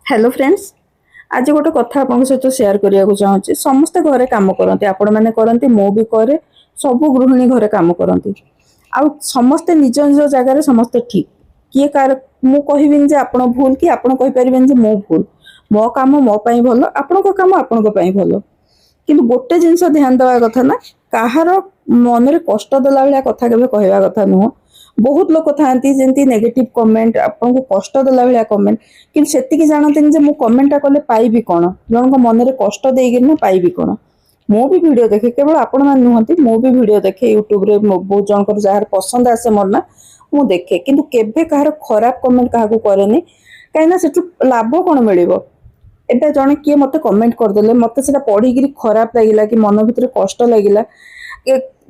Hello friends. आज गोटे कथा आपन सहित शेयर करिया को चाहूँगी। समस्ते घरे काम करते, आपण मैंने करती, मो भी करे, सब गृहिणी घरे काम करती। आउ समस्ते निज निज जगार समस्ते ठीक। किए कार मु कहबिन जे आपण भूल कि आपण कहि परिबेन जे मो भूल। मो काम मो पई भलो, आपण को काम आपण को पई भलो। किंतु गोटे जिनस ध्यान देवा कथा ना, काहार मन रे कष्ट देला बेला कथा केबे कहवा कथा नुह। बहुत लोक था नेगेटिव कमेंट आपको कष्ट देला भाया कमेंट कि से जानते मु कमेंटा कले पाइबी कौन, जन मन में कष्ट देना पाइबी कौन। मु भी वीडियो देखे, केवल आपण मैंने नुहति, मु भी वीडियो देखे यूट्यूब रे बहुत जन जार पसंद आसे मोर ना मु देखे, किंतु केबे कहार खराब कमेंट क्या कैनि कहीं से लाभ कौन मिल। एबे जने किए मते कमेंट करदेले, मते सेटा पढ़ी खराब लगिला कि मन भितर कष्ट लगिला।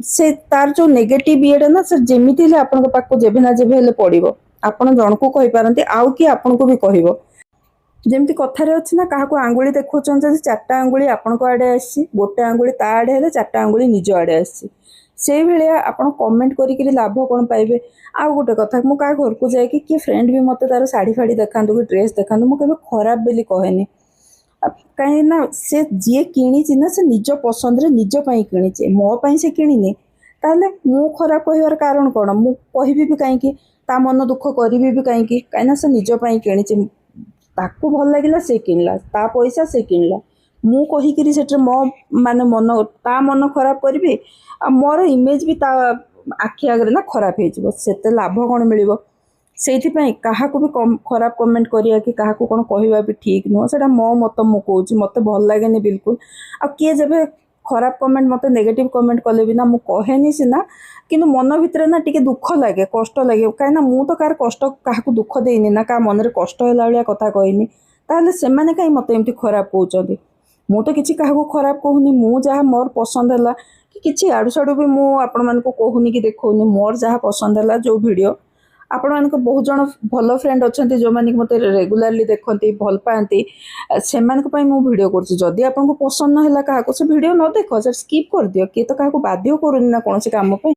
से तार जो नेगेटिव इएटा ना से जेमिति हेले आपन पाखको जेबे ना जेबे हेले पड़िबो। आपण जणको कहि पारंती, आउ कि आपन को भी कहिबो। जेमती कथारे अछि ना, काहाको आंगुली देखौछन जे चारटा आंगुली आपन को आडे आसी, गोटे आंगुली ता आडे हेले चारटा आंगुली निज आडे आसी। से भलिया आपण कमेंट करिकरी लाभ कोन पाइबे। आ गोटे कथा, मु का घर को जाय कि फ्रेंड भी मते तार साड़ी फाड़ी देखांदु कि ड्रेस देखांदु, मु केबे खराब बेली कहेनी। कहीं ना से जी कि ना से निज पसंद रे निज पाई किणी, मो पाई से किणी ताले मु खराब कहवार कारण कौन, मु कहबी भी कहीं ता मन दुख करी भी कहीं कहीं से निज पाई किणी, ताकू भल लगिला से किणला, ता पैसा से किणला। मु कहीकि से मो माने मन ता मन खराब करी, मोर इमेज भी ता आखि आगे ना खराब हो लाभ कौन मिल। से क्या भी खराब कमेंट करिया कि क्या कौन कहवा भी ठीक नुह, से मो मत मु कहूँ मत भल लगे बिल्कुल। आ किए जब खराब कमेंट मत नेगेटिव कमेंट कले भी ना मु कहेनी सीना, किंतु मन भितर ना टिके दुख लगे, कष्ट लगे। कहीं मु तो कार कष्ट क्या दुख देनी ना, क्या मन में कष्ट है भाया कथा कहनी, ताहले से माने कहीं मत एमती खराब कहते। मु तो किसी क्या खराब कहूनी, मु जहाँ मोर पसंद है कि किसी आड़ू साड़ू भी मु आपण मानक कहूनी कि देखौनी, मोर जहाँ पसंद है जो वीडियो आपण मानक बहुत जन भल फ्रेंड अच्छा जो मैंने मत रेगुलाली देखती भल पाती, से मु वीडियो कर। जदि आपको पसंद ना क्या से वीडियो न देख, स्किप कर दियो, किए तो क्या बाध्य करूनी ना कौन काम।